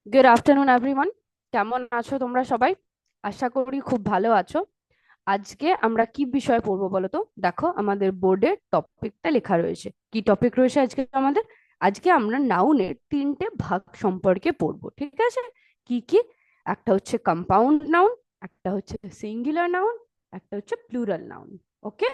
Good afternoon everyone. কেমন আছো তোমরা সবাই? আশা করি খুব ভালো আছো। আজকে আমরা কি বিষয় পড়বো বলো তো? দেখো, আমাদের বোর্ডে টপিকটা লেখা রয়েছে। কি টপিক রয়েছে আজকে আমাদের? আজকে আমরা নাউনের তিনটে ভাগ সম্পর্কে পড়বো, ঠিক আছে? কি কি? একটা হচ্ছে কম্পাউন্ড নাউন, একটা হচ্ছে সিঙ্গুলার নাউন, একটা হচ্ছে প্লুরাল নাউন। ওকে,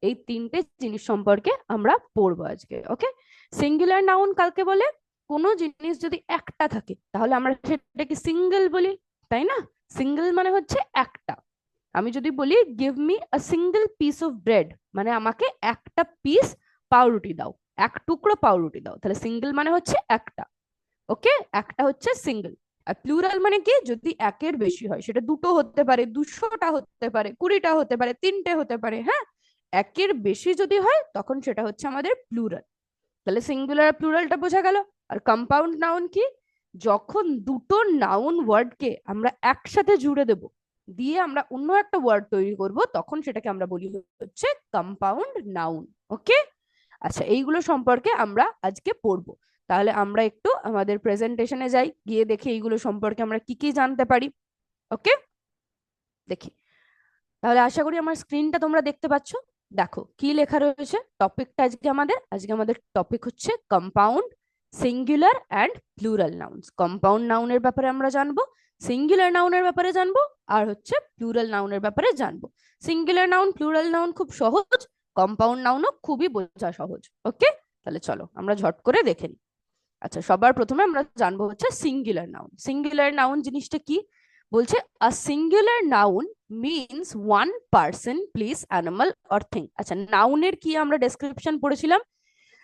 এই তিনটে জিনিস সম্পর্কে আমরা পড়বো আজকে। ওকে, সিঙ্গুলার নাউন কালকে বলে কোনো জিনিস যদি একটা থাকে তাহলে আমরা সেটাকে সিঙ্গেল বলি, তাই না? সিঙ্গেল মানে হচ্ছে একটা। আমি যদি বলি give me a single piece of bread, মানে আমাকে একটা পিস পাউরুটি দাও, এক টুকরো পাউরুটি দাও, তাহলে সিঙ্গেল মানে হচ্ছে একটা। ওকে, একটা হচ্ছে সিঙ্গেল। আর প্লুরাল মানে কি? যদি একের বেশি হয়, সেটা দুটো হতে পারে, 200টা হতে পারে, 20টা হতে পারে, তিনটে হতে পারে, হ্যাঁ। একের বেশি যদি হয় তখন সেটা হচ্ছে আমাদের প্লুরাল। তাহলে সিঙ্গুলার প্লুরালটা বোঝা গেল। আর কম্পাউন্ড নাউন কি? যখন দুটো নাউন ওয়ার্ডকে আমরা একসাথে জুড়ে দেব, দিয়ে আমরা অন্য একটা ওয়ার্ড তৈরি করব, তখন সেটাকে আমরা বলি হচ্ছে কম্পাউন্ড নাউন। ওকে, আচ্ছা, এইগুলো সম্পর্কে আমরা আজকে পড়বো। তাহলে আমরা একটু আমাদের প্রেজেন্টেশনে যাই, গিয়ে দেখি এইগুলো সম্পর্কে আমরা কি কি জানতে পারি। ওকে, দেখি। তাহলে আশা করি আমার স্ক্রিনটা তোমরা দেখতে পাচ্ছ। দেখো কি লেখা রয়েছে টপিকটা। আজকে আমাদের টপিক হচ্ছে compound, singular and plural nouns. Compound নাউনের ব্যাপারে আমরা জানবো, সিঙ্গুলার নাউনের ব্যাপারে জানবো, আর হচ্ছে প্লুরাল নাউনের ব্যাপারে জানবো। সিঙ্গুলার নাউন প্লুরাল নাউন খুব সহজ, কম্পাউন্ড নাউনও খুবই বোঝা সহজ। ওকে, তাহলে চলো আমরা ঝট করে দেখে নিই। আচ্ছা, সবার প্রথমে আমরা জানবো হচ্ছে সিঙ্গুলার নাউন। সিঙ্গুলার নাউন জিনিসটা কি? বলছে a singular noun means one person, place, animal or thing. আচ্ছা, নাউনের কি আমরা ডেসক্রিপশন পড়েছিলাম?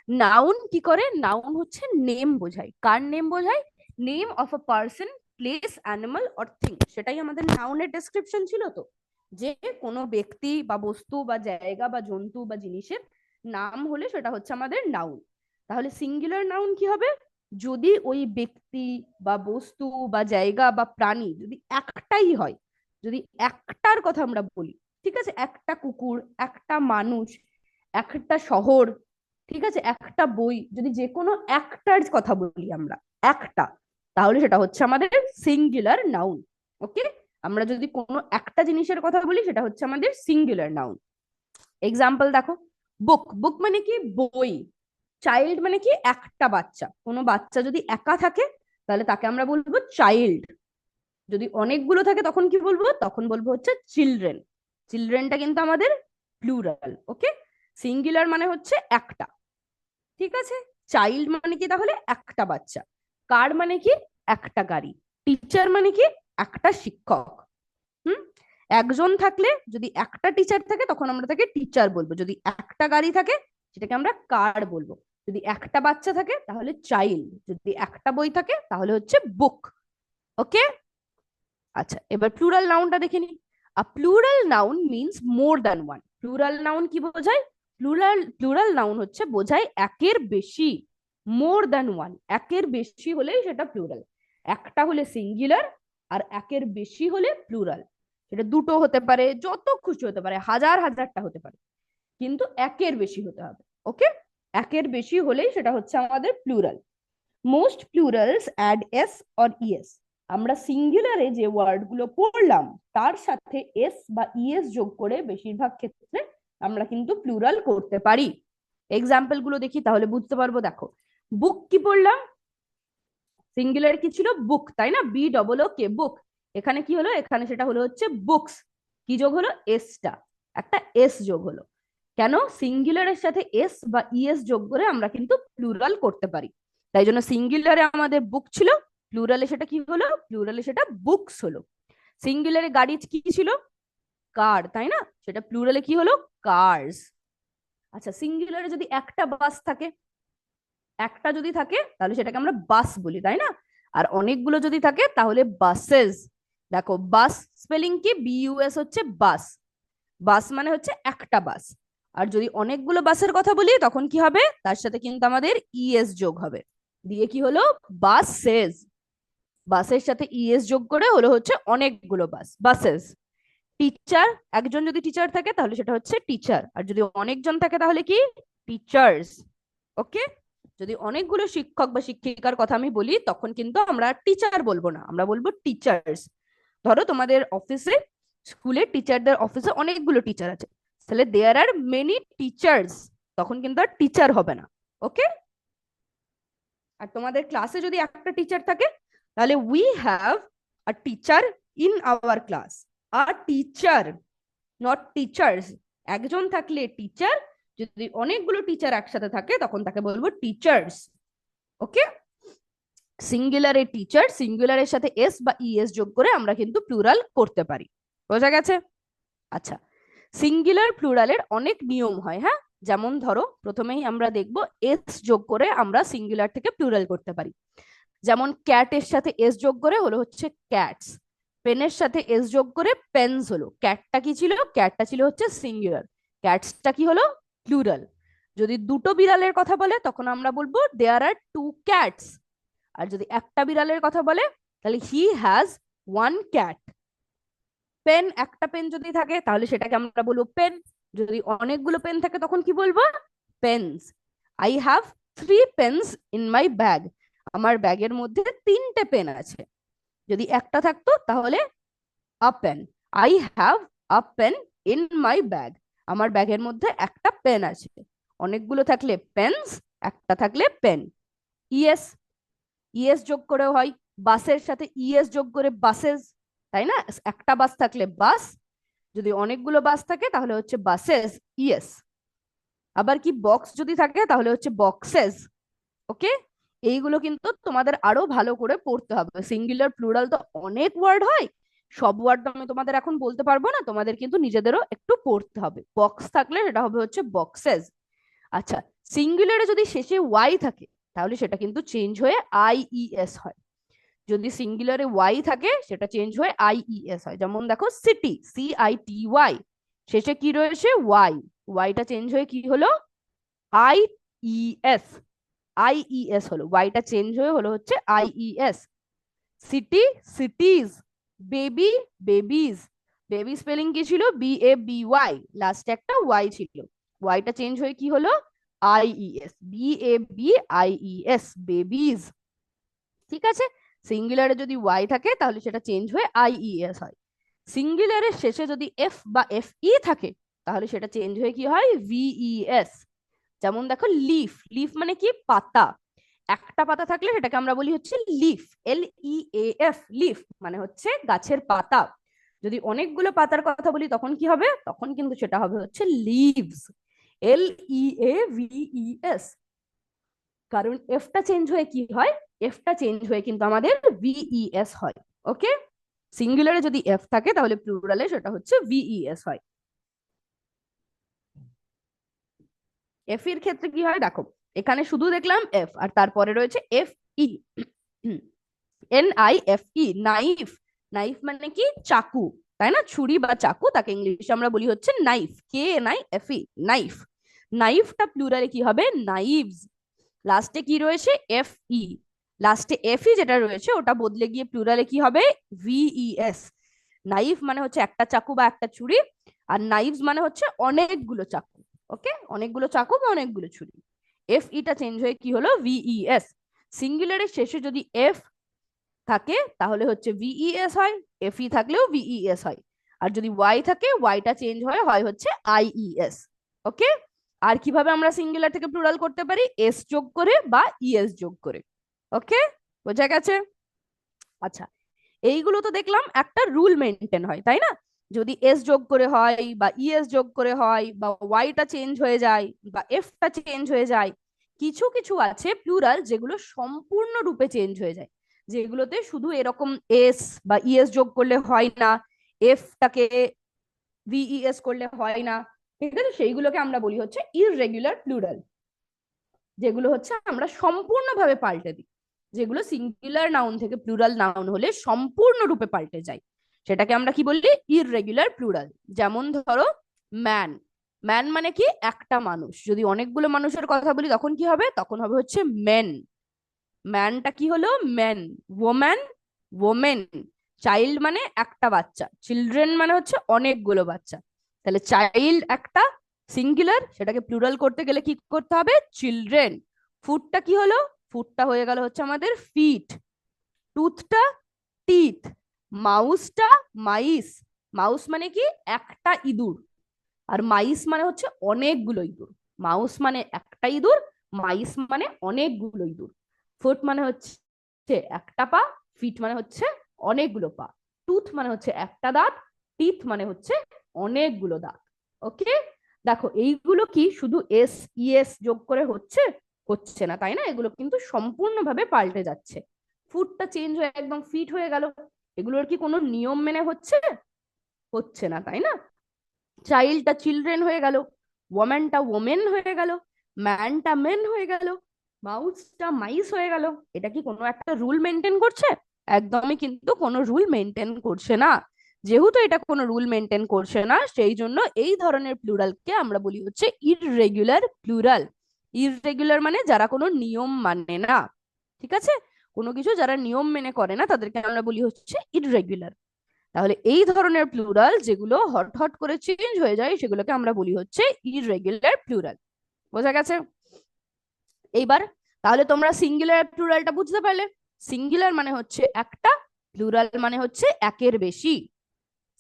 নাউন কি করে? নাউন হচ্ছে নেম বোঝায়। কার নেম বোঝায়? Name of a person, place, animal or thing. সেটাই আমাদের নাউনের ডেসক্রিপশন ছিল তো, যে কোনো ব্যক্তি বা বস্তু বা জায়গা বা জন্তু বা জিনিসের নাম হলে সেটা হচ্ছে আমাদের নাউন। তাহলে সিঙ্গুলার নাউন কি হবে? যদি ওই ব্যক্তি বা বস্তু বা জায়গা বা প্রাণী যদি একটাই হয়, যদি একটার কথা আমরা বলি, ঠিক আছে, একটা কুকুর, একটা মানুষ, একটা শহর, ঠিক আছে, একটা বই, যদি যে কোনো একটার কথা বলি আমরা, একটা, তাহলে সেটা হচ্ছে আমাদের সিঙ্গুলার নাউন। ওকে, আমরা যদি কোনো একটা জিনিসের কথা বলি সেটা হচ্ছে আমাদের সিঙ্গুলার নাউন। এক্সাম্পল দেখো, বুক। বুক মানে কি? বই। চাইল্ড মানে কি? একটা বাচ্চা। কোনো বাচ্চা যদি একা থাকে তাহলে তাকে আমরা বলবো চাইল্ড। যদি অনেকগুলো থাকে তখন কি বলবো? তখন বলবো হচ্ছে চিলড্রেন। চিলড্রেনটা কিন্তু আমাদের প্লুরাল। ওকে, সিঙ্গুলার মানে হচ্ছে একটা, ঠিক আছে। চাইল্ড মানে কি? তাহলে একটা বাচ্চা। কার মানে কি? একটা গাড়ি। টিচার মানে কি? একটা শিক্ষক। হুম, একজন থাকলে, যদি একটা টিচার থাকে তখন আমরা তাকে টিচার বলবো। যদি একটা গাড়ি থাকে সেটাকে আমরা কার বলবো। যদি একটা বাচ্চা থাকে তাহলে চাইল্ড। যদি একটা বই থাকে তাহলে হচ্ছে বুক। ওকে, আচ্ছা, এবার প্লুরাল নাউনটা দেখে নিই। A plural noun means more than one. Plural noun কি বোঝায়? প্লুরাল প্লুরাল নাউন হচ্ছে বোঝায় একের বেশি। মোর দ্যান ওয়ান, একের বেশি হলেই সেটা প্লুরাল। একটা হলে সিঙ্গুলার, আর একের বেশি হলে প্লুরাল। সেটা দুটো হতে পারে, যত খুশি হতে পারে, হাজার হাজারটা হতে পারে, কিন্তু একের বেশি হতে হবে। ওকে, একের বেশি হলেই সেটা হচ্ছে আমাদের plural. Most plurals add S or ES. আমরা সিঙ্গুলারে যে ওয়ার্ডগুলো পড়লাম তার সাথে এস বা ইএস যোগ করে বেশিরভাগ ক্ষেত্রে আমরা কিন্তু প্লুরাল করতে পারি। এক্সাম্পল গুলো দেখি তাহলে বুঝতে পারবো। দেখো, বুক কি পড়লাম? সিঙ্গুলার কি ছিল? বুক, তাই না? বি ডবল ও কে, বুক। এখানে কি হলো? এখানে সেটা হলো হচ্ছে বুকস। কি যোগ হলো? এসটা, একটা এস যোগ হলো। কেন? সিঙ্গুলারের সাথে এস বা ইএস যোগ করে আমরা কিন্তু প্লুরাল করতে পারি। তাই জন্য সিঙ্গুলারে আমাদের বুক ছিল, প্লুরালে সেটা কি হলো? প্লুরালে সেটা বুকস হলো। সিঙ্গুলারে গাড়ি কি ছিল? কার, তাই না? সেটা প্লুরালে কি হলো? কার্স। আচ্ছা, সিঙ্গুলারে যদি একটা বাস থাকে, একটা যদি থাকে তাহলে সেটাকে আমরা বাস বলি, তাই না? আর অনেকগুলো যদি থাকে তাহলে বাসেস। দেখো, বাস স্পেলিং কি? বিইউএস হচ্ছে বাস। বাস মানে হচ্ছে একটা বাস। আর যদি অনেকগুলো বাসের কথা বলি তখন কি হবে? তার সাথে কিন্তু আমাদের ইএস যোগ হবে, দিয়ে কি হলো? বাসেস। বাসের সাথে ইএস যোগ করে হলো হচ্ছে অনেকগুলো বাস, বাসেস। টিচার, একজন যদি টিচার থাকে তাহলে সেটা হচ্ছে টিচার, আর যদি অনেকজন থাকে তাহলে কি? টিচার্স। ওকে, যদি অনেকগুলো শিক্ষক বা শিক্ষিকার কথা আমি বলি তখন কিন্তু আমরা টিচার বলবো না, আমরা বলবো টিচার্স। ধরো তোমাদের অফিসে, স্কুলে টিচারদের অফিসে অনেকগুলো টিচার আছে, তাহলে দেয়ার আর মেনি টিচার্স, তখন কিন্তু আর টিচার হবে না। ওকে। আর তোমাদের ক্লাসে যদি একটা টিচার থাকে তাহলে we have a teacher in our class. আর টিচার, নট টিচার্স। একজন থাকলে টিচার, যদি অনেকগুলো টিচার একসাথে থাকে তখন তাকে বলবো টিচার্স। ওকে। সিঙ্গুলারে টিচার, সিঙ্গুলারের সাথে এস বা ইএস যোগ করে আমরা কিন্তু প্লুরাল করতে পারি। বোঝা গেছে? আচ্ছা, সিঙ্গুলার প্লুরালের অনেক নিয়ম হয়, হ্যাঁ। যেমন ধরো প্রথমেই আমরা দেখব এস যোগ করে আমরা সিঙ্গুলার থেকে প্লুরাল করতে পারি। যেমন ক্যাটের সাথে এস যোগ করে হলো হচ্ছে ক্যাটস, পেনের সাথে এস যোগ করে পেনস হলো। ক্যাটটা কি ছিল? ক্যাটটা ছিল হচ্ছে সিঙ্গুলার, ক্যাটসটা কি হলো? প্লুরাল। যদি দুটো বিড়ালের কথা বলে তখন আমরা বলবো দেয়ার আর টু ক্যাটস। আর যদি একটা বিড়ালের কথা বলে তাহলে he has one cat. Pen, একটা পেন যদি থাকে তাহলে সেটাকে আমরা বলবো পেন। যদি অনেকগুলো পেন থাকে তখন কি বলবো? Pens. I have three pens in my bag, আমার ব্যাগের মধ্যে তিনটে পেন আছে। যদি একটা থাকতো তাহলে a pen. I have a pen in my bag, আমার ব্যাগের মধ্যে একটা পেন আছে। অনেকগুলো থাকলে পেন্স, একটা থাকলে পেন। ইএস, ইএস যোগ করে হয়, বাসের সাথে ইএস যোগ করে বাসেস, তাই না? একটা বাস থাকলে বাস, যদি অনেকগুলো বাস থাকে তাহলে হচ্ছে বাসেস, ইএস। আবার কি বক্স যদি থাকে তাহলে হচ্ছে বক্সেস। ওকে। এইগুলো কিন্তু তোমাদের আরো ভালো করে পড়তে হবে। সিঙ্গুলার প্লুরাল তো অনেক ওয়ার্ড হয়, সব ওয়ার্ড তো আমি তোমাদের এখন বলতে পারবো না, তোমাদের কিন্তু নিজেদেরও একটু পড়তে হবে। বক্স থাকলে সেটা হবে হচ্ছে বক্সেস। আচ্ছা, সিঙ্গুলারে যদি শেষে ওয়াই থাকে তাহলে সেটা কিন্তু চেঞ্জ হয়ে আইইএস হয়। যদি সিঙ্গুলারে ওয়াই থাকে সেটা চেঞ্জ হয়ে আইইএস হয়। যেমন দেখো সিটি, CITY, শেষে কি রয়েছে? ওয়াই, ওয়াইটা চেঞ্জ হয়ে কি হলো? আইইএস, আইইএস হলো। ওয়াইটা চেঞ্জ হয়ে হলো হচ্ছে IES. City, সিটিজ। Baby, babies. Baby spelling কি ছিল? BABY, লাস্টে একটা ওয়াই ছিল, ওয়াইটা চেঞ্জ হয়ে কি হলো? IES, BABIES, babies. ঠিক আছে। সিঙ্গুলারে যদি ওয়াই থাকে তাহলে সেটা চেঞ্জ হয়ে আইইএস হয়। সিঙ্গুলারের শেষে যদি এফ বা FE থাকে তাহলে সেটা চেঞ্জ হয়ে কি হয়? VES। যেমন দেখো লিফ, লিফ মানে কি? পাতা। একটা পাতা থাকলে সেটাকে আমরা বলি হচ্ছে লিফ, LEAF, লিফ মানে হচ্ছে গাছের পাতা। যদি অনেকগুলো পাতার কথা বলি তখন কি হবে? তখন কিন্তু সেটা হবে হচ্ছে লিভস, LEAVES। কারণ এফটা চেঞ্জ হয়ে কি হয়? এফটা চেঞ্জ হয়ে কিন্তু আমাদের VES হয়। ওকে। সিঙ্গুলারে যদি এফ থাকে তাহলে প্লুরালে সেটা হচ্ছে VES হয়। এফ এর ক্ষেত্রে কি হয় দেখো, এখানে শুধু দেখলাম এফ আর তারপরে রয়েছে FE। NIFE, knife. নাইফ মানে কি? চাকু, তাই না? ছুরি বা চাকু, তাকে ইংলিশে আমরা বলি হচ্ছে নাইফ, KNIFE, নাইফ। নাইফটা প্লুরালে কি হবে? নাইভস। লাস্টে কি রয়েছে? FE, লাস্টে FE যেটা রয়েছে ওটা বদলে গিয়ে প্লুরালে কি হবে? VES। নাইফ মানে হচ্ছে একটা চাকু বা একটা ছুরি, আর নাইভস মানে হচ্ছে অনেকগুলো চাকু। ওকে, অনেকগুলো চাকু বা অনেকগুলো ছুরি। FEটা চেঞ্জ হয়ে কি হলো? VES। সিঙ্গুলারের শেষে যদি এফ থাকে তাহলে হচ্ছে VES হয়, FE থাকলেও VES হয়। আর যদি ওয়াই থাকে ওয়াইটা চেঞ্জ হয়, হয় হচ্ছে IES। ওকে। আর কিভাবে আমরা সিঙ্গুলার থেকে প্লুরাল করতে পারি? এস যোগ করে বা ইএস যোগ করে। ওকে, বোঝা গেছে? আচ্ছা, এইগুলো তো দেখলাম একটা রুল মেনটেন হয়, তাই না? যদি এস যোগ করে হয় বা ইএস যোগ করে হয় বা ওয়াইটা চেঞ্জ হয়ে যায় বা এফটা চেঞ্জ হয়ে যায়। কিছু কিছু আছে প্লুরাল যেগুলো সম্পূর্ণরূপে চেঞ্জ হয়ে যায়, যেগুলোতে শুধু এরকম এস বা ইএস যোগ করলে হয় না, এফটাকে VES করলে হয় না। ঠিক আছে, সেইগুলোকে আমরা বলি হচ্ছে ইররেগুলার প্লুরাল, যেগুলো হচ্ছে আমরা সম্পূর্ণভাবে পাল্টে দিই, যেগুলো সিঙ্গুলার নাউন থেকে প্লুরাল নাউন হলে সম্পূর্ণরূপে পাল্টে যায়, সেটাকে আমরা কি বলি? Irregular plural. যেমন ধরো ম্যান, ম্যান মানে কি? একটা মানুষ। যদি অনেকগুলো মানুষের কথা বলি তখন কি হবে? তখন হবে হচ্ছে মেন। ম্যানটা কি হলো? মেন। Woman, women. চাইল্ড মানে একটা বাচ্চা, চিলড্রেন মানে হচ্ছে অনেকগুলো বাচ্চা। তাহলে চাইল্ড একটা সিঙ্গুলার, সেটাকে প্লুরাল করতে গেলে কি করতে হবে? চিলড্রেন। ফুটটা কি হলো? ফুটটা হয়ে গেল হচ্ছে আমাদের ফিট, টুথটা টিথ, মাউসটা মাইস। মাউস মানে কি? একটা ইঁদুর, আর মাইস মানে হচ্ছে অনেকগুলো ইঁদুর। মাউস মানে একটা ইঁদুর, মাইস মানে অনেকগুলো ইঁদুর। ফুট মানে হচ্ছে একটা পা, ফিট মানে হচ্ছে অনেকগুলো পা, টুথ মানে হচ্ছে একটা দাঁত, টিথ মানে হচ্ছে অনেকগুলো দাঁত। ওকে, দেখো এইগুলো কি শুধু এস ইএস যোগ করে হচ্ছে? হচ্ছে না, তাই না? এগুলো কিন্তু সম্পূর্ণভাবে পাল্টে যাচ্ছে। ফুটটা চেঞ্জ হয়ে একদম ফিট হয়ে গেল, এগুলোর কি কোনো নিয়ম মেনে হচ্ছে? হচ্ছে না, তাই না? চাইল্ডটা চিলড্রেন হয়ে গেল, ওম্যানটা ওমেন হয়ে গেল, ম্যানটা মেন হয়ে গেল, মাউসটা মাইস হয়ে গেল। এটা কি কোনো একটা রুল মেনটেন করছে? একদমই কিন্তু কোনো রুল মেনটেন করছে না। যেহেতু এটা কোনো রুল মেনটেন করছে না, সেই জন্য এই ধরনের প্লুরালকে আমরা বলি হচ্ছে ইররেগুলার প্লুরাল। ইররেগুলার মানে যারা কোনো নিয়ম মানে না, ঠিক আছে? কোনো কিছু যারা নিয়ম মেনে করে না তাদেরকে আমরা বলি হচ্ছে ইররেগুলার। তাহলে এই ধরনের প্লুরাল যেগুলো হট হট করে চেঞ্জ হয়ে যায় সেগুলোকে আমরা বলি হচ্ছে ইররেগুলার প্লুরাল। বোঝা গেছে? এইবার তাহলে তোমরা সিঙ্গুলার প্লুরালটা বুঝতে পারলে। সিঙ্গুলার মানে হচ্ছে একটা, প্লুরাল মানে হচ্ছে একের বেশি।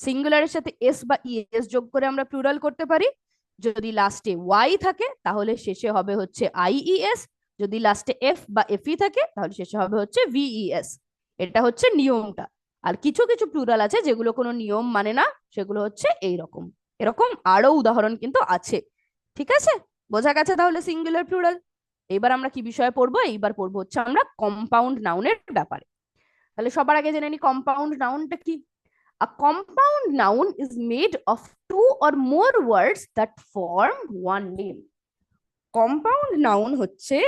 সিঙ্গুলারের সাথে এস বা ইএস যোগ করে আমরা প্লুরাল করতে পারি। যদি লাস্টে ওয়াই থাকে তাহলে শেষে হবে হচ্ছে আইইএস, যদি লাস্টে এফ বা এফই থাকে তাহলে শেষে হবে হচ্ছে ভিইএস। এটা হচ্ছে নিয়মটা। আর কিছু কিছু প্লুরাল আছে যেগুলো কোনো নিয়ম মানে না, সেগুলো হচ্ছে এইরকম। এরকম আরো উদাহরণ কিন্তু আছে। ঠিক আছে, বোঝা গেছে তাহলে সিঙ্গুলার প্লুরাল। এবার আমরা কি বিষয়ে পড়বো? এইবার পড়বো হচ্ছে আমরা কম্পাউন্ড নাউনের ব্যাপারে। তাহলে সবার আগে জেনে নি কম্পাউন্ড নাউনটা কি। A compound noun is made of two or more words that form one name. Compound noun হচ্ছে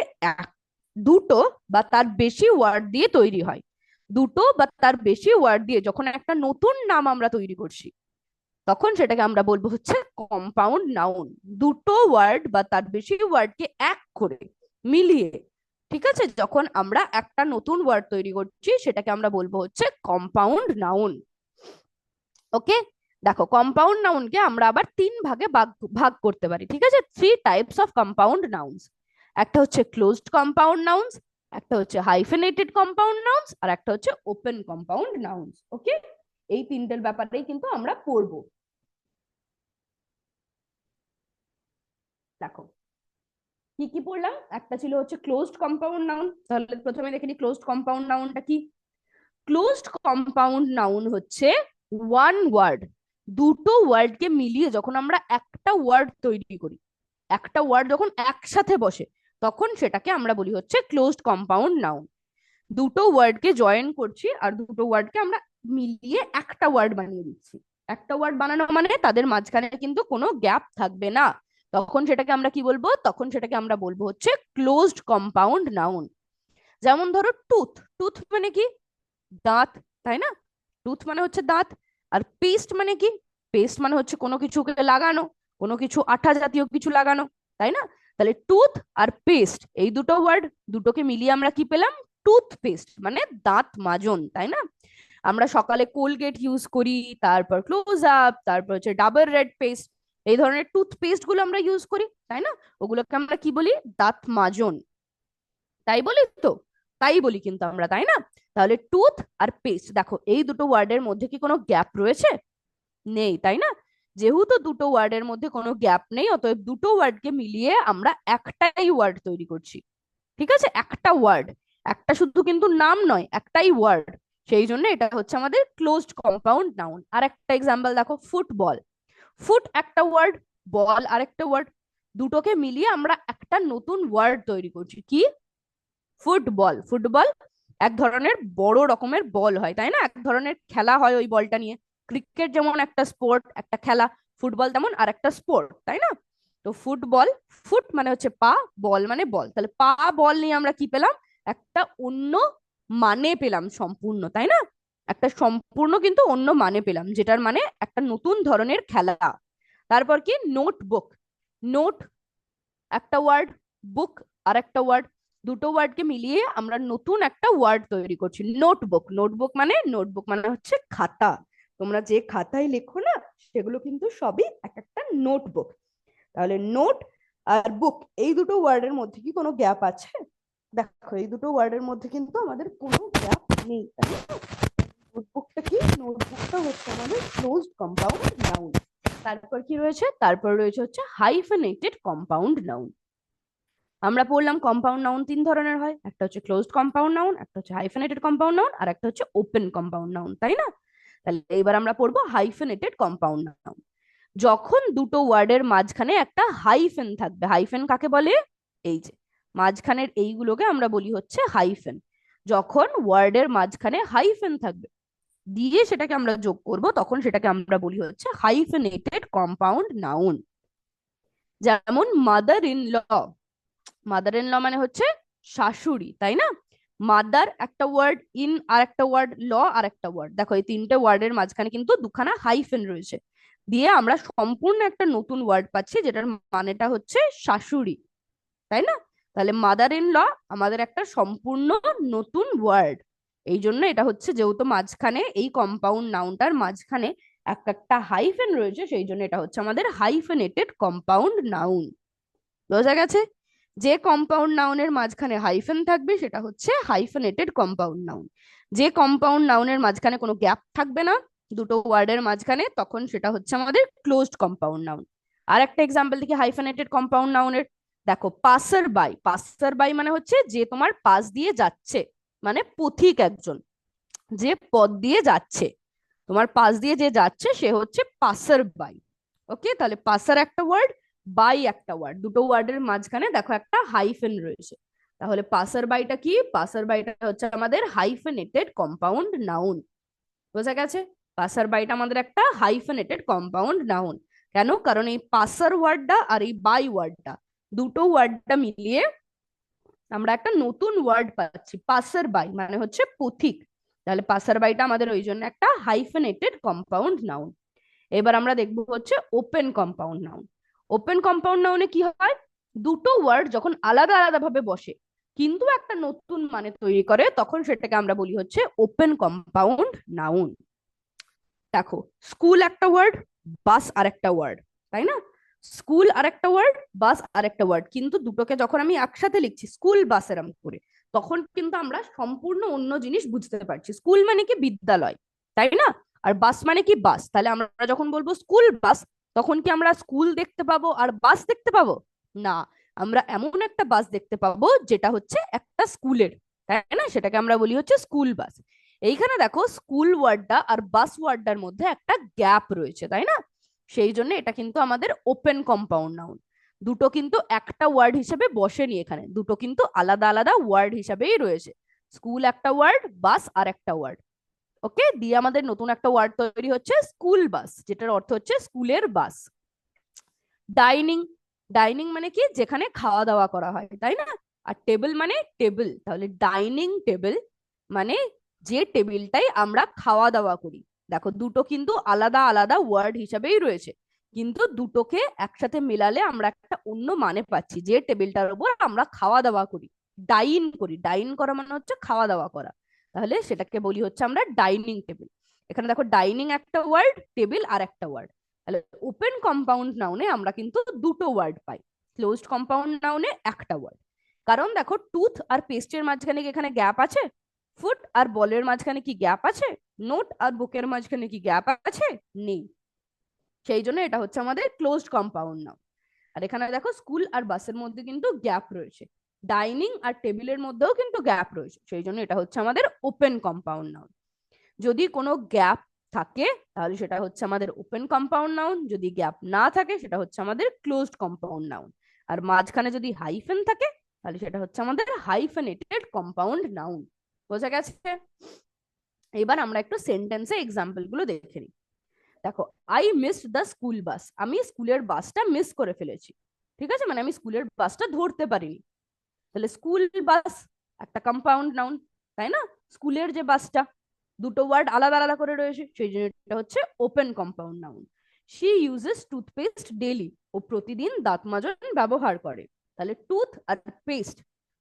দুটো বা তার বেশি ওয়ার্ড দিয়ে তৈরি হয়। দুটো বা তার বেশি ওয়ার্ড দিয়ে যখন একটা নতুন নাম আমরা তৈরি করছি, তখন সেটাকে আমরা বলবো হচ্ছে কম্পাউন্ড নাউন। দুটো ওয়ার্ড বা তার বেশি ওয়ার্ডকে এক করে মিলিয়ে, ঠিক আছে, যখন আমরা একটা নতুন ওয়ার্ড তৈরি করছি সেটাকে আমরা বলবো হচ্ছে কম্পাউন্ড নাউন। ওকে, দেখো কম্পাউন্ড নাউনকে আমরা আবার তিন ভাগে ভাগ ভাগ করতে পারি। ঠিক আছে, three types of compound nouns. একটা হচ্ছে ক্লোজড কম্পাউন্ড নাউনস, একটা হচ্ছে হাইফেনেটেড কম্পাউন্ড নাউনস, আর একটা হচ্ছে ওপেন কম্পাউন্ড নাউনস। ওকে, এই তিনটের ব্যাপারেই কিন্তু আমরা পড়বো। দেখো কি কি পড়লাম। একটা ছিল হচ্ছে ক্লোজড কম্পাউন্ড নাউন। তাহলে প্রথমে দেখে নি ক্লোজড কম্পাউন্ড নাউনটা কি। ক্লোজড কম্পাউন্ড নাউন হচ্ছে ওয়ান ওয়ার্ড, দুটো ওয়ার্ডকে মিলিয়ে যখন আমরা একটা ওয়ার্ড তৈরি করি, একটা ওয়ার্ড যখন একসাথে বসে, তখন সেটাকে আমরা বলি হচ্ছে ক্লোজড কম্পাউন্ড নাউন। দুটো ওয়ার্ডকে জয়েন করছি আর দুটো ওয়ার্ডকে আমরা মিলিয়ে একটা ওয়ার্ড বানিয়ে দিচ্ছি। একটা ওয়ার্ড বানানো মানে তাদের মাঝখানে কিন্তু কোনো গ্যাপ থাকবে না। তখন সেটাকে আমরা কি বলবো? তখন সেটাকে আমরা বলবো হচ্ছে ক্লোজড কম্পাউন্ড নাউন। যেমন ধরো টুথ। টুথ মানে কি? দাঁত, তাই না? টুথ মানে হচ্ছে দাঁত। আর পেস্ট মানে কি? পেস্ট মানে হচ্ছে কোনো কিছুকে লাগানো, কোনো কিছু আঠা জাতীয় কিছু লাগানো, তাই না? তাহলে টুথ আর পেস্ট এই দুটো ওয়ার্ড, দুটোকে মিলিয়ে আমরা কি পেলাম? টুথপেস্ট মানে দাঁত মাজন, তাই না? আমরা সকালে কোলগেট ইউজ করি, তারপর ক্লোজ আপ, তারপর হচ্ছে ডাবর রেড পেস্ট, এই ধরনের টুথপেস্ট গুলো আমরা ইউজ করি, তাই না? ওগুলোকে আমরা কি বলি? দাঁত মাজন। তাই বলি তো? তাই বলি কিন্তু আমরা, তাই না? তাহলে টুথ আর পেস্ট, দেখো এই দুটো ওয়ার্ডের মধ্যে কি কোনো গ্যাপ রয়েছে? নেই, তাই না? যেহেতু দুটো ওয়ার্ডের মধ্যে কোনো গ্যাপ নেই, অতএব দুটো ওয়ার্ডকে মিলিয়ে আমরা একটাই ওয়ার্ড তৈরি করছি। ঠিক আছে, একটা ওয়ার্ড, একটা শুধু কিন্তু নাম নয়, একটাই ওয়ার্ড। সেই জন্য এটা হচ্ছে আমাদের ক্লোজড কম্পাউন্ড নাউন। আর একটা এক্সাম্পল দেখো, ফুটবল। ফুট একটা ওয়ার্ড, বল আরেকটা ওয়ার্ড, দুটোকে মিলিয়ে আমরা একটা নতুন ওয়ার্ড তৈরি করছি। কি? ফুটবল। ফুটবল এক ধরনের বড় রকমের বল হয়, তাই না? এক ধরনের খেলা হয় ওই বলটা নিয়ে। ক্রিকেট যেমন একটা স্পোর্ট, একটা খেলা, ফুটবল তেমন আর একটা স্পোর্ট, তাই না? তো ফুটবল, ফুট মানে হচ্ছে পা, বল মানে বল, তাহলে পা বল নিয়ে আমরা কি পেলাম? একটা অন্য মানে পেলাম সম্পূর্ণ, তাই না? একটা সম্পূর্ণ কিন্তু অন্য মানে পেলাম, যেটার মানে একটা নতুন ধরনের খেলা। তারপর কি? নোটবুক। নোট একটা ওয়ার্ড, বুক আর একটা ওয়ার্ড, দুটো ওয়ার্ডকে মিলিয়ে আমরা নতুন একটা ওয়ার্ড তৈরি করছি, নোটবুক। নোটবুক মানে হচ্ছে খাতা। তোমরা যে খাতায় লেখো না, সেগুলো কিন্তু সবই এক একটা নোটবুক। তাহলে নোট আর বুক, এই দুটো ওয়ার্ডের মধ্যে কি কোনো গ্যাপ আছে? দেখো এই দুটো ওয়ার্ডের মধ্যে কিন্তু আমাদের কোনো গ্যাপ নেই, তাই না? নোটবুকটা কি? নোটবুকটা হচ্ছে আমাদের ক্লোজড কম্পাউন্ড নাউন। তারপর কি রয়েছে? তারপর রয়েছে হচ্ছে হাইফেনেটেড কম্পাউন্ড নাউন। আমরা পড়লাম কম্পাউন্ড নাউন তিন ধরনের হয়, একটা হচ্ছে ক্লোজড কম্পাউন্ড নাউন, একটা হচ্ছে হাইফেনেটেড কম্পাউন্ড নাউন, আর একটা হচ্ছে ওপেন কম্পাউন্ড নাউন, তাই না? তাহলে এবার আমরা পড়বো হাইফেনেটেড কম্পাউন্ড নাউন। যখন দুটো ওয়ার্ডের মাঝখানে একটা হাইফেন থাকবে, হাইফেন কাকে বলে? এই যে মাঝখানের এইগুলোকে আমরা বলি হচ্ছে হাইফেন। যখন ওয়ার্ডের মাঝখানে হাইফেন থাকবে দিয়ে সেটাকে আমরা যোগ করব, তখন সেটাকে আমরা বলি হচ্ছে হাইফেনেটেড কম্পাউন্ড নাউন। যেমন mother in law, mother in law মানে হচ্ছে শাশুড়ি, তাই না? মাদার একটা ওয়ার্ড, ইন আর একটা ওয়ার্ড, ল আর একটা ওয়ার্ড। দেখো এই তিনটে ওয়ার্ডের মাঝখানে কিন্তু দুখানা হাইফেন রয়েছে, দিয়ে আমরা সম্পূর্ণ একটা নতুন ওয়ার্ড পাচ্ছি যেটার মানেটা হচ্ছে শাশুড়ি, তাই না? তাহলে মাদার ইন ল আমাদের একটা সম্পূর্ণ নতুন ওয়ার্ড। এই জন্য এটা হচ্ছে, যেহেতু মাঝখানে এই কম্পাউন্ড নাউনটার মাঝখানে একটা হাইফেন রয়েছে, সেই জন্য এটা হচ্ছে আমাদের হাইফেনেটেড কম্পাউন্ড নাউন। বোঝা গেছে? যে কম্পাউন্ড নাউনের মাঝখানে হাইফেন থাকবে সেটা হচ্ছে হাইফেনেটেড কম্পাউন্ড নাউন। যে কম্পাউন্ড নাউনের মাঝখানে কোনো গ্যাপ থাকবে না দুটো ওয়ার্ডের মাঝখানে, তখন সেটা হচ্ছে আমাদের ক্লোজড কম্পাউন্ড নাউন। আর একটা এক্সাম্পল দেখি হাইফেনেটেড কম্পাউন্ড নাউনের। দেখো পাসার বাই, পাসার বাই মানে হচ্ছে যে তোমার পাশ দিয়ে যাচ্ছে, মানে পথিক একজন, যে পথ দিয়ে যাচ্ছে, তোমার পাশ দিয়ে যে যাচ্ছে সে হচ্ছে পাসার বাই। ওকে, তাহলে পাসার একটা ওয়ার্ড, বাই একটা ওয়ার্ড, দুটো ওয়ার্ডের মাঝখানে দেখো একটা হাইফেন রয়েছে। তাহলে পাসার বাইটা কি? পাসার বাইটা হচ্ছে আমাদের হাইফেনেটেড কম্পাউন্ড নাউন। বোঝা গেছে? পাসার বাইটা আমাদের একটা হাইফেনেটেড কম্পাউন্ড নাউন। কেন? কারণ এই পাসার ওয়ার্ডটা আর এই বাই ওয়ার্ডটা, দুটো ওয়ার্ডটা মিলিয়ে আমরা একটা নতুন ওয়ার্ড পাচ্ছি, পাসার বাই মানে হচ্ছে পথিক। তাহলে পাসার বাইটা আমাদের ওই জন্য একটা হাইফেনেটেড কম্পাউন্ড নাউন। এবার আমরা দেখবো হচ্ছে open compound noun. Open compound নাউনে কি হয়? দুটো ওয়ার্ড যখন আলাদা আলাদা ভাবে বসে কিন্তু একটা নতুন মানে তৈরি করে, তখন সেটাকে আমরা বলি হচ্ছে ওপেন কম্পাউন্ড নাউন। দেখো স্কুল একটা ওয়ার্ড, বাস আর একটা ওয়ার্ড, তাই না? স্কুল আর একটা ওয়ার্ড, বাস আর একটা ওয়ার্ড, কিন্তু দুটোকে যখন আমি একসাথে লিখছি স্কুল বাস এরম করে, তখন কিন্তু আমরা সম্পূর্ণ অন্য জিনিস বুঝতে পারছি। স্কুল মানে কি? বিদ্যালয়, তাই না? আর বাস মানে কি? বাস। তাহলে আমরা যখন বলবো স্কুল বাস, তখন কি আমরা স্কুল দেখতে পাবো আর বাস দেখতে পাবো? না, আমরা এমন একটা বাস দেখতে পাবো যেটা হচ্ছে একটা স্কুলের, তাই না? সেটাকে আমরা বলি হচ্ছে স্কুল বাস। এইখানে দেখো স্কুল ওয়ার্ডটা আর বাস ওয়ার্ডটার মধ্যে একটা গ্যাপ রয়েছে, তাই না? সেই জন্য এটা কিন্তু আমাদের ওপেন কম্পাউন্ড নাউন। দুটো কিন্তু একটা ওয়ার্ড হিসেবে বসেনি, এখানে দুটো কিন্তু আলাদা আলাদা ওয়ার্ড হিসেবেই রয়েছে। স্কুল একটা ওয়ার্ড, বাস আর একটা ওয়ার্ড। ওকে, দিয়ে আমাদের নতুন একটা ওয়ার্ড তৈরি হচ্ছে স্কুল বাস, যেটার অর্থ হচ্ছে স্কুলের বাস। ডাইনিং, ডাইনিং মানে কি? যেখানে খাওয়া দাওয়া করা হয়, তাই না? আর টেবিল মানে টেবিল, তাহলে ডাইনিং টেবিল মানে যে টেবিলটাই আমরা খাওয়া দাওয়া করি। দেখো দুটো কিন্তু আলাদা আলাদা ওয়ার্ড হিসাবেই রয়েছে, কিন্তু দুটোকে একসাথে মেলালে আমরা একটা অন্য মানে পাচ্ছি। যে টেবিলটার উপর আমরা খাওয়া দাওয়া করি, ডাইন করি, ডাইন করা মানে হচ্ছে খাওয়া দাওয়া করা, তাহলে সেটাকে বলি হচ্ছে আমরা ডাইনিং টেবিল। এখানে দেখো ডাইনিং একটা ওয়ার্ড, টেবিল আর একটা ওয়ার্ড। তাহলে ওপেন কম্পাউন্ড নাউনে আমরা কিন্তু দুটো ওয়ার্ড পাই, ক্লোজড কম্পাউন্ড নাউনে একটা ওয়ার্ড। কারণ দেখো টুথ আর পেস্টের মাঝখানে কি এখানে গ্যাপ আছে? ফুট আর বলের মাঝখানে কি গ্যাপ আছে? নোট আর বুকের মাঝখানে কি গ্যাপ আছে? নেই। সেই জন্য এটা হচ্ছে আমাদের ক্লোজড কম্পাউন্ড নাউন। আর এখানে দেখো স্কুল আর বাসের মধ্যে কিন্তু গ্যাপ রয়েছে, ডাইনিং আর টেবিলের মধ্যেও কিন্তু গ্যাপ রয়েছে, সেই জন্য এটা হচ্ছে আমাদের ওপেন কম্পাউন্ড নাউন। যদি কোনো গ্যাপ থাকে তাহলে সেটা হচ্ছে আমাদের ওপেন কম্পাউন্ড নাউন, যদি গ্যাপ না থাকে সেটা হচ্ছে আমাদের ক্লোজড কম্পাউন্ড নাউন। আর মাঝখানে যদি হাইফেন থাকে তাহলে সেটা হচ্ছে আমাদের হাইফেনেটেড কম্পাউন্ড নাউন। বোঝা গেছে? এবার আমরা একটু সেন্টেন্সে এক্সাম্পল গুলো দেখে নিই। দেখো I missed the school bus, আমি স্কুলের বাসটা মিস করে ফেলেছি। ঠিক আছে, মানে আমি স্কুলের বাসটা ধরতে পারিনি। তাহলে স্কুল বাস একটা কম্পাউন্ড নাউন, তাই না? স্কুলের যে বাসটা, দুটো ওয়ার্ড আলাদা আলাদা করে রয়েছে, সেই জন্য এটা হচ্ছে open compound noun. She uses toothpaste daily, ও প্রতিদিন দাঁত মাজন ব্যবহার করে। তাহলে টুথ আর পেস্ট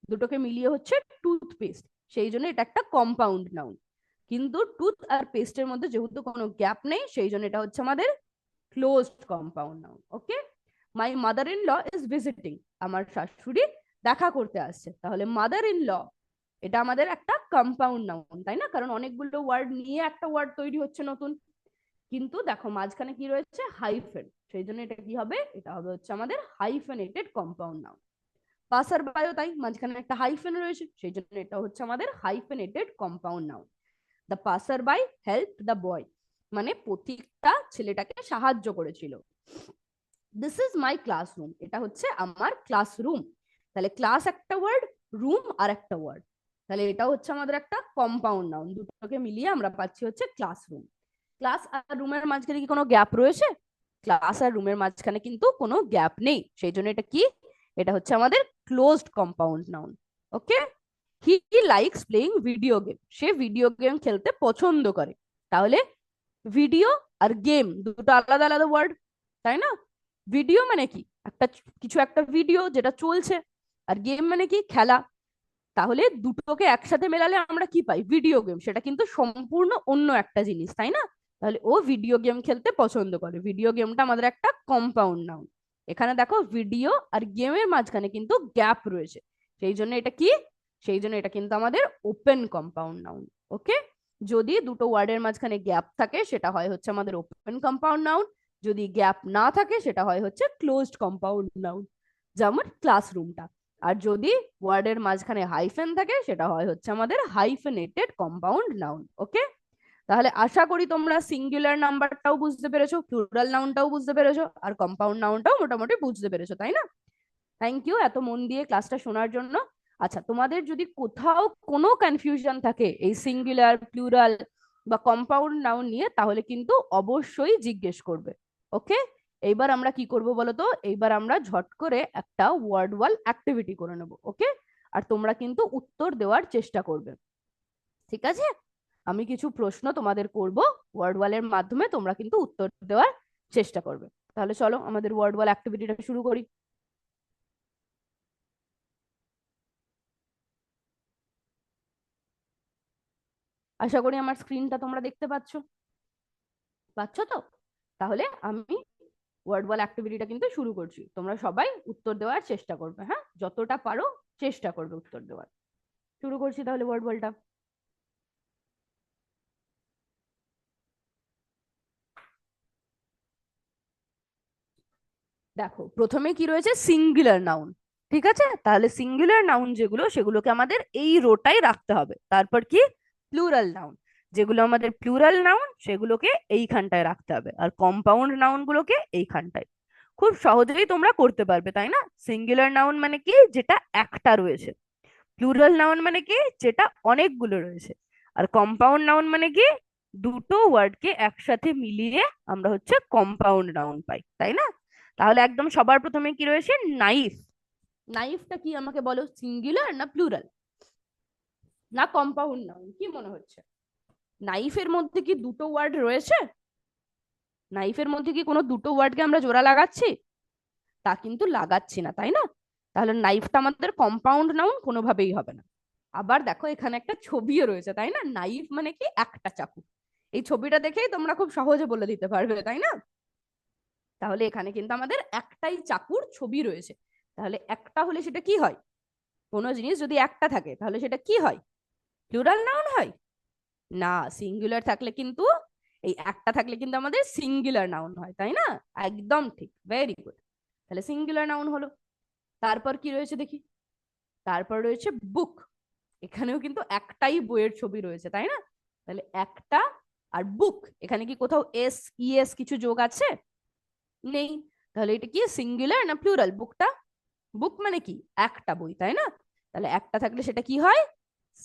দুটোকে মিলিয়ে হচ্ছে টুথপেস্ট, সেই জন্য এটা একটা কম্পাউন্ড নাউন। কিন্তু টুথ আর পেস্টের মধ্যে যেহেতু কোনো গ্যাপ নেই, সেই জন্য এটা হচ্ছে আমাদের closed compound noun. Okay, my mother in law is visiting, আমার শাশুড়ি দেখা করতে আসছে। তাহলে মাদার ইন ল এটা আমাদের একটা কম্পাউন্ড নাউন, তাই না? কারণ অনেকগুলো ওয়ার্ড নিয়ে একটা ওয়ার্ড তৈরি হচ্ছে নতুন। কিন্তু দেখো মাঝখানে কি রয়েছে, হাইফেন, সেই জন্য এটা কি হবে, এটা হবে হচ্ছে আমাদের হাইফেনেটেড কম্পাউন্ড নাউন। পাসার বায়ও তাই, মাঝখানে একটা হাইফেন রয়েছে, সেই জন্য এটা হচ্ছে আমাদের hyphenated compound noun. The passer by help the boy, মানে পথিকটা ছেলেটাকে সাহায্য করেছিল। দিস ইজ মাই ক্লাসরুম, এটা হচ্ছে আমার ক্লাসরুম। তাহলে ক্লাস একটা ওয়ার্ড, রুম আর একটা ওয়ার্ড, তাহলে এটা হচ্ছে আমাদের একটা কম্পাউন্ড নাউন। দুটোকে মিলিয়ে আমরা পাচ্ছি হচ্ছে ক্লাসরুম। ক্লাস আর রুমের মাঝখানে কি কোনো গ্যাপ রয়েছে? ক্লাস আর রুমের মাঝখানে কিন্তু কোনো গ্যাপ নেই, সেই জন্য এটা কি, এটা হচ্ছে আমাদের closed compound noun. Okay. He likes playing video game, say video game খেলতে পছন্দ করে। তাহলে ভিডিও আর গেম দুটো আলাদা আলাদা ওয়ার্ড, তাই না? ভিডিও মানে কি, একটা কিছু একটা ভিডিও যেটা চলছে, আর গেম মানে কি, খেলা। তাহলে দুটোকে একসাথে মেলালে আমরা কি পাই, ভিডিও গেম, সেটা কিন্তু সম্পূর্ণ অন্য একটা জিনিস, তাই না? তাহলে ও ভিডিও গেম খেলতে পছন্দ করে, ভিডিও গেমটা আমাদের একটা কম্পাউন্ড নাউন। এখানে দেখো ভিডিও আর গেমের মাঝখানে কিন্তু গ্যাপ রয়েছে, সেই জন্য এটা কি, সেই জন্য এটা কিন্তু আমাদের ওপেন কম্পাউন্ড নাউন। ওকে। যদি দুটো ওয়ার্ডের মাঝখানে গ্যাপ থাকে সেটা হয় হচ্ছে আমাদের ওপেন কম্পাউন্ড নাউন, যদি গ্যাপ না থাকে সেটা হয় হচ্ছে ক্লোজড কম্পাউন্ড নাউন, যেমন ক্লাসরুমটা। আর যদি ওয়ার্ডের মাঝখানে হাইফেন থাকে সেটা হয় হচ্ছে আমাদের হাইফেনেটেড কম্পাউন্ড নাউন। ওকে। তাহলে আশা করি তোমরা সিঙ্গুলার নাম্বারটাও বুঝতে পেরেছো, প্লুরাল নাউনটাও বুঝতে পেরেছো, আর কম্পাউন্ড নাউনটাও মোটামুটি বুঝতে পেরেছো, তাই না? থ্যাংক ইউ এত মন দিয়ে ক্লাসটা শোনার জন্য। আচ্ছা, তোমাদের যদি কোথাও কোনো কনফিউশন থাকে এই সিঙ্গুলার, প্লুরাল বা কম্পাউন্ড নাউন নিয়ে, তাহলে কিন্তু অবশ্যই জিজ্ঞেস করবে। ওকে। এইবার আমরা কি করব বলো তো, এইবার আমরা ঝট করে একটা ওয়ার্ড ওয়াল অ্যাক্টিভিটি করে নেব। ওকে। আর তোমরা কিন্তু উত্তর দেওয়ার চেষ্টা করবে, ঠিক আছে? আমি কিছু প্রশ্ন তোমাদের করব, ওয়ার্ড ওয়ালের মাধ্যমে তোমরা কিন্তু উত্তর দেওয়ার চেষ্টা করবে। তাহলে চলো আমাদের ওয়ার্ড ওয়াল অ্যাক্টিভিটিটা শুরু করি। আশা করি আমার স্ক্রিনটা তোমরা দেখতে পাচ্ছ, পাচ্ছ তো? তাহলে আমি ওয়ার্ড ওয়াল অ্যাক্টিভিটিটা কিন্তু শুরু করছি, তোমরা সবাই উত্তর দেওয়ার চেষ্টা করবে, হ্যাঁ, যতটা পারো চেষ্টা করবে উত্তর দেওয়ার। শুরু করছি তাহলে ওয়ার্ড ওয়ালটা। দেখো প্রথমে কি রয়েছে, সিঙ্গুলার নাউন। ঠিক আছে, তাহলে সিঙ্গুলার নাউন যেগুলো সেগুলোকে আমাদের এই রোটাই রাখতে হবে। তারপর কি, প্লুরাল নাউন, যেগুলো আমাদের প্লুরাল নাউন সেগুলোকে এইখানটায় রাখতে হবে, আর কম্পাউন্ড নাউন গুলোকে এইখানটায়। খুব সহজেই তোমরা করতে পারবে, তাই না? সিঙ্গুলার নাউন মানে কি, যেটা একটা রয়েছে। প্লুরাল নাউন মানে কি, যেটা অনেকগুলো রয়েছে। আর কম্পাউন্ড নাউন মানে কি, দুটো ওয়ার্ডকে একসাথে মিলিয়ে আমরা হচ্ছে কম্পাউন্ড নাউন পাই, তাই না? তাহলে একদম সবার প্রথমে কি রয়েছে, নাইফ। নাইফটা কি আমাকে বলো, সিঙ্গুলার না প্লুরাল না কম্পাউন্ড নাউন, কি মনে হচ্ছে? নাইফের মধ্যে কি দুটো ওয়ার্ড রয়েছে? নাইফের মধ্যে কি কোনো দুটো ওয়ার্ডকে আমরা জোড়া লাগাচ্ছি? তা কিন্তু লাগাচ্ছি না, তাই না? তাহলে নাইফটা আমাদের কম্পাউন্ড নাউন কোনোভাবেই হবে না। আবার দেখো এখানে একটা ছবিও রয়েছে, তাই না? নাইফ মানে কি, একটা চাকু। এই ছবিটা দেখেই তোমরা খুব সহজে বলে দিতে পারবে, তাই না? তাহলে এখানে কিন্তু আমাদের একটাই চাকুর ছবি রয়েছে। তাহলে একটা হলে সেটা কি হয়, কোনো জিনিস যদি একটা থাকে তাহলে সেটা কি হয়, প্লুরাল নাউন হয়? না, সিঙ্গুলার থাকলে কিন্তু, এই একটা থাকলে কিন্তু আমাদের সিঙ্গুলার নাউন হয়, তাই না? একদম ঠিক, ভেরি গুড। তাহলে সিঙ্গুলার নাউন হলো। তারপর কি রয়েছে দেখি, তারপর রয়েছে বুক। এখানেও কিন্তু একটাই বইয়ের ছবি রয়েছে, তাই না? তাহলে একটা আর বুক, এখানে কি কোথাও এস ইএস কিছু যোগ আছে? নেই। তাহলে এটা কি, সিঙ্গুলার না প্লুরাল বুকটা? বুক মানে কি, একটা বই, তাই না? তাহলে একটা থাকলে সেটা কি হয়,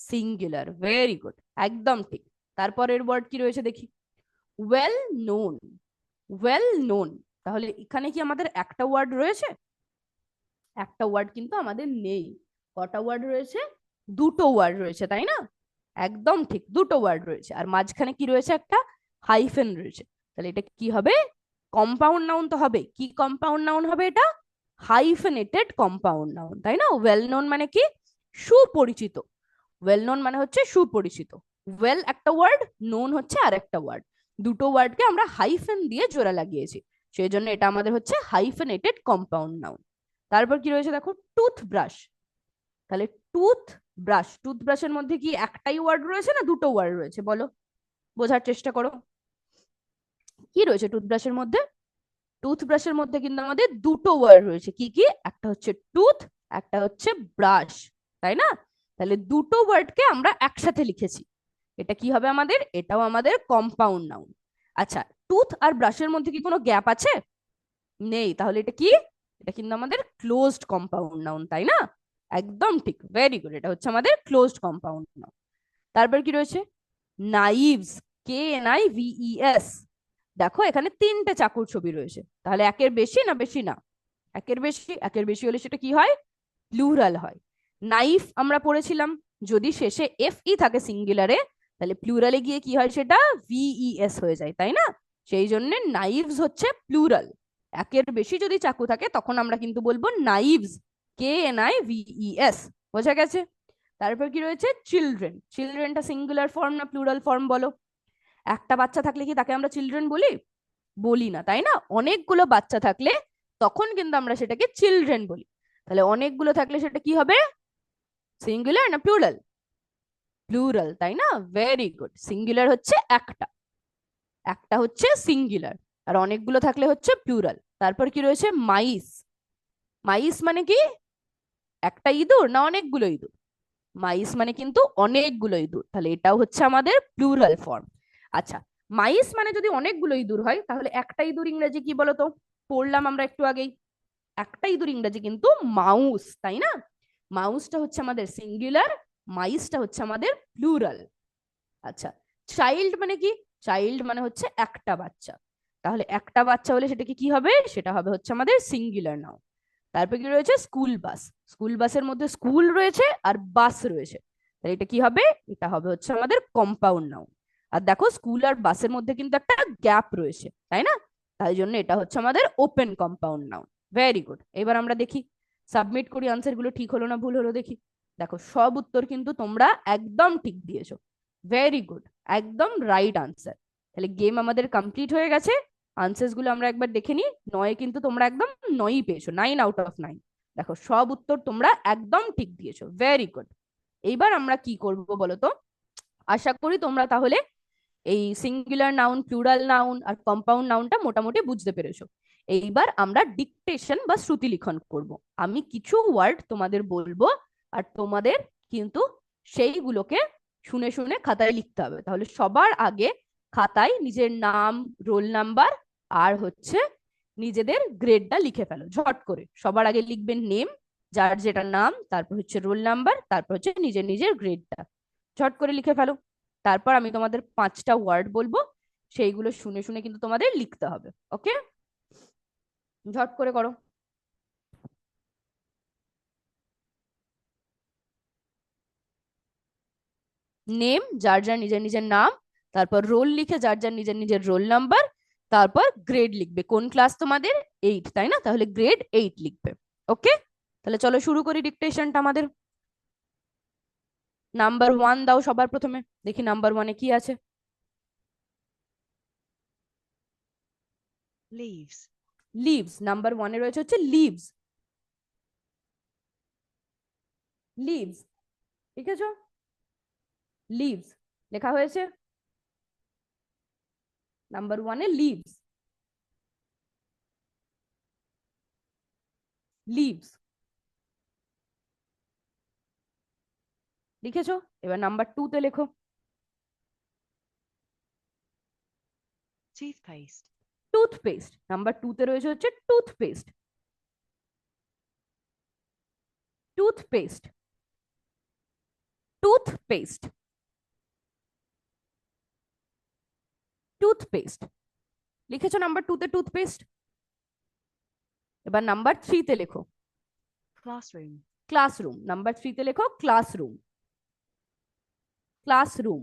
সিঙ্গুলার। ভেরি গুড, একদম ঠিক। তারপরের ওয়ার্ড কি রয়েছে দেখি, ওয়েল নোন। ওয়েল নোন, তাহলে এখানে কি আমাদের একটা ওয়ার্ড রয়েছে? একটা ওয়ার্ড কিন্তু আমাদের নেই। কটা ওয়ার্ড রয়েছে, দুটো ওয়ার্ড রয়েছে, তাই না? একদম ঠিক, দুটো ওয়ার্ড রয়েছে, আর মাঝখানে কি রয়েছে, একটা হাইফেন রয়েছে। তাহলে এটা কি হবে, কম্পাউন্ড নাউন তো হবে। কি কম্পাউন্ড নাউন হবে এটা, হাইফেনেটেড কম্পাউন্ড নাউন, তাই না? ওয়েল নোন মানে কি, সুপরিচিত। ওয়েল নোন মানে হচ্ছে সুপরিচিত। ওয়েল একটা ওয়ার্ড, নোন হচ্ছে আর একটা ওয়ার্ড, দুটো ওয়ার্ডকে আমরা হাইফেন দিয়ে জোড়া লাগিয়েছি, সেই জন্য এটা আমাদের হচ্ছে হাইফেনেটেড কম্পাউন্ড নাউন। তারপর কি রয়েছে দেখো, টুথব্রাশ। তাহলে টুথব্রাশের মধ্যে কি একটাই ওয়ার্ড রয়েছে না দুটো ওয়ার্ড রয়েছে বলো, বোঝার চেষ্টা করো। কি রয়েছে টুথব্রাশের মধ্যে? টুথব্রাশের মধ্যে কিন্তু আমাদের দুটো ওয়ার্ড রয়েছে, কি কি? একটা হচ্ছে টুথ, একটা হচ্ছে ব্রাশ, তাই না? তাহলে দুটো ওয়ার্ডকে আমরা একসাথে লিখেছি। এটা কি হবে আমাদের? এটাও আমাদের কম্পাউন্ড নাউন। আচ্ছা, টুথ আর ব্রাশের মধ্যে কি কোনো গ্যাপ আছে? নেই, তাহলে এটা কি? এটা কিন্তু আমাদের ক্লোজড কম্পাউন্ড নাউন, তাই না? একদম ঠিক, ভেরি গুড, এটা হচ্ছে আমাদের ক্লোজড কম্পাউন্ড নাউন। তারপর কি রয়েছে? Knives, KNIVES। দেখো এখানে তিনটে চাকুর ছবি রয়েছে, তাহলে একের বেশি না বেশি না? একের বেশি। একের বেশি হলে সেটা কি হয়? প্লুরাল হয়। নাইফ আমরা পড়েছিলাম, যদি শেষে FE থাকে সিঙ্গুলারে, তাহলে প্লুরালে গিয়ে কি হয়? সেটা VES হয়ে যায়, তাই না? সেই জন্য নাইভস হচ্ছে প্লুরাল। একের বেশি যদি চাকু থাকে তখন আমরা কিন্তু বলবো নাইভস, KNIVES। বোঝা গেছে? তারপর কি রয়েছে? চিলড্রেন। চিলড্রেনটা সিঙ্গুলার ফর্ম না প্লুরাল ফর্ম বলো? একটা বাচ্চা থাকলে কি তাকে আমরা চিলড্রেন বলি? বলি না, তাই না? অনেকগুলো বাচ্চা থাকলে তখন কিন্তু আমরা সেটাকে চিলড্রেন বলি। তাহলে অনেকগুলো থাকলে সেটা কি হবে? সিঙ্গুলার না প্লুরাল? প্লুরাল, তাই না? Very good. সিঙ্গুলার হচ্ছে একটা, একটা হচ্ছে সিঙ্গুলার, আর অনেকগুলো থাকলে হচ্ছে প্লুরাল। তারপর কি রয়েছে? মাইস। মাইস মানে কি? একটা ইঁদুর না অনেকগুলো ইঁদুর? মাইস মানে কিন্তু অনেকগুলো ইঁদুর, তাহলে এটাও হচ্ছে আমাদের প্লুরাল ফর্ম। আচ্ছা, মাইস মানে যদি অনেকগুলো ইঁদুর হয়, তাহলে একটা ইঁদুর ইংরেজি কি বলতো? পড়লাম আমরা একটু আগেই, একটা ইঁদুর ইংরেজি কিন্তু মাউস, তাই না? মাউসটা হচ্ছে আমাদের সিঙ্গুলার, মাইসটা হচ্ছে আমাদের প্লুরাল। আচ্ছা, চাইল্ড মানে কি? চাইল্ড মানে হচ্ছে একটা বাচ্চা, তাহলে একটা বাচ্চা হলে সেটা কি হবে? সেটা হবে হচ্ছে আমাদের সিঙ্গুলার নাউন। তারপর কি রয়েছে? School bus. স্কুল বাসের মধ্যে স্কুল রয়েছে আর বাস রয়েছে, তাহলে এটা কি হবে? এটা হবে হচ্ছে আমাদের কম্পাউন্ড নাউন। আর দেখো স্কুল আর বাসের মধ্যে কিন্তু একটা গ্যাপ রয়েছে, তাই না? তাই জন্য এটা হচ্ছে আমাদের open compound noun. Very good. এবার আমরা দেখি, সাবমিট করি আনসার গুলো ঠিক হলো না ভুল হলো দেখি। দেখো সব উত্তর কিন্তু তোমরা একদম ঠিক দিয়েছো, ভেরি গুড, একদম রাইট আনসার। তাহলে গেম আমাদের কমপ্লিট হয়ে গেছে। আনসার্স গুলো আমরা একবার দেখে নিই। নয় কিন্তু তোমরা একদম 9ই পেয়েছো, 9 আউট অফ 9। দেখো সব উত্তর তোমরা একদম ঠিক দিয়েছো, ভেরি গুড। এইবার আমরা কি করব বলো তো? আশা করি তোমরা তাহলে এই সিঙ্গুলার নাউন, প্লুরাল নাউন আর কম্পাউন্ড নাউনটা মোটামুটি বুঝতে পেরেছো। এইবার আমরা ডিকটেশন বা শ্রুতি লিখন করব। আমি কিছু ওয়ার্ড তোমাদের বলবো, আর তোমাদের কিন্তু সেইগুলোকে শুনে শুনে খাতায় লিখতে হবে। তাহলে সবার আগে খাতায় নিজের নাম, রোল নাম্বার আর হচ্ছে নিজেদের গ্রেডটা লিখে ফেলো ঝট করে। সবার আগে লিখবেন নেম, যার যেটা নাম, তারপর হচ্ছে রোল নাম্বার, তারপর হচ্ছে নিজের নিজের গ্রেডটা ঝট করে লিখে ফেলো। তারপর আমি তোমাদের 5টা ওয়ার্ড বলবো, সেইগুলো শুনে শুনে কিন্তু তোমাদের লিখতে হবে। ওকে, ঝট করে করো। নেম, যার যার নিজের নিজের নাম, তারপর রোল লিখে যার যার নিজের নিজের রোল নাম্বার, তারপর গ্রেড লিখবে। কোন ক্লাস তোমাদের? 8, তাই না? তাহলে গ্রেড 8 লিখবে। ওকে, তাহলে চলো শুরু করি ডিকটেশনটা আমাদের। নাম্বার 1 দাও সবার প্রথমে, দেখি নাম্বার 1-এ কি আছে। leaves, leaves. নাম্বার 1-এ রয়েছে হচ্ছে লিভস। লিভস, লিখেছো? লিভস লেখা হয়েছে। নাম্বার 1-এ লিভস, লিভস লিখেছো। এবার নাম্বার 2-তে লেখো। toothpaste, toothpaste. নাম্বার 2-তে রয়েছে হচ্ছে টুথপেস্ট, টুথপেস্ট, টুথপেস্ট, টুথপেস্ট লিখেছো নাম্বার 2-তে টুথপেস্ট। এবার নাম্বার 3-তে লেখো classroom, ক্লাসরুম। নাম্বার 3-তে লেখো ক্লাসরুম, ক্লাসরুম,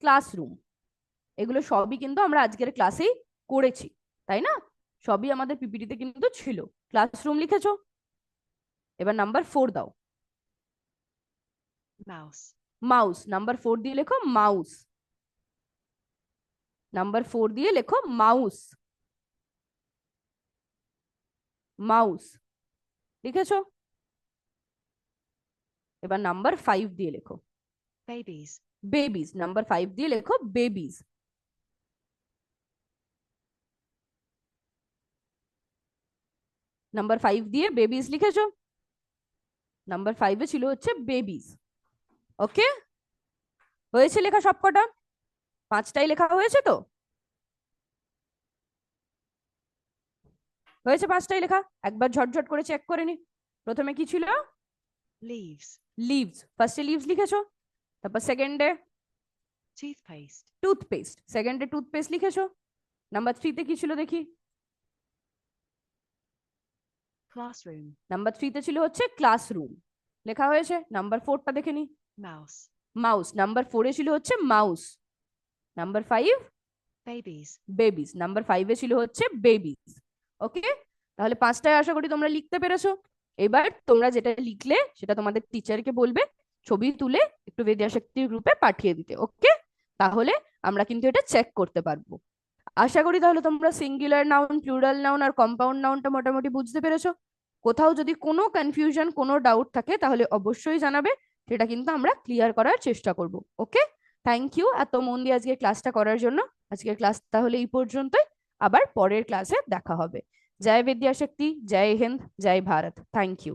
ক্লাসরুম। এগুলো সবই কিন্তু আমরা আজকের ক্লাসেই করেছি, তাই না? সবই আমাদের পিপিটিতে কিন্তু ছিল। ক্লাসরুম লিখেছো। এবার নাম্বার 4 দাও। mouse, mouse. নাম্বার 4 দিয়ে লেখো মাউস, নাম্বার 4 দিয়ে লেখো মাউস। মাউস লিখেছো? এবার নাম্বার 5 দিয়ে লেখো Babies. বেবিজ। নাম্বার 5 দিয়ে লেখো বেবিজ। নাম্বার 5 দিয়ে বেবিজ লিখেছো? নাম্বার 5 এ ছিল হচ্ছে বেবিজ। ওকে, হয়েছে লেখা সবকটা? 5টাই লেখা হয়েছে তো? হয়েছে 5টাই লেখা? একবার ঝটঝট করে চেক করে নি। প্রথমে কি ছিল? Leaves. লিভস। ফার্স্টে লিভস লিখেছো, তারপর সেকেন্ডে Toothpaste. টুথপেস্ট। সেকেন্ডে টুথপেস্ট লিখেছো। নাম্বার 3 তে কি ছিল দেখি? Classroom. নাম্বার 3 তে ছিল হচ্ছে ক্লাসরুম, লেখা হয়েছে। নাম্বার 4টা দেখে নি। Mouse. মাউস। নাম্বার 4 এ ছিল হচ্ছে mouse. Number 5 Babies. Babies. Number 5 এ ছিল হচ্ছে বেবিস। ওকে, তাহলে 5টায় আশা করি তোমরা লিখতে পেরেছো। এবার তোমরা যেটা লিখলে সেটা তোমাদের টিচারকে বলবে ছবি তুলে একটু বিদ্যাশক্তির গ্রুপে পাঠিয়ে দিতে। ওকে, তাহলে আমরা কিন্তু এটা চেক করতে পারবো। আশা করি তাহলে তোমরা সিঙ্গুলার নাউন, প্লুরাল নাউন আর কম্পাউন্ড নাউনটা মোটামুটি বুঝতে পেরেছো। কোথাও যদি কোনো কনফিউশন, কোনো ডাউট থাকে তাহলে অবশ্যই জানাবে, সেটা কিন্তু আমরা ক্লিয়ার করার চেষ্টা করব। ওকে, থ্যাংক ইউ এত মন দিয়ে আজকে ক্লাসটা করার জন্য। আজকের ক্লাস তাহলে এই পর্যন্তই, আবার পরের ক্লাসে দেখা হবে। জয় বিদ্যাশক্তি, জয় হিন্দ, জয় ভারত। Thank you.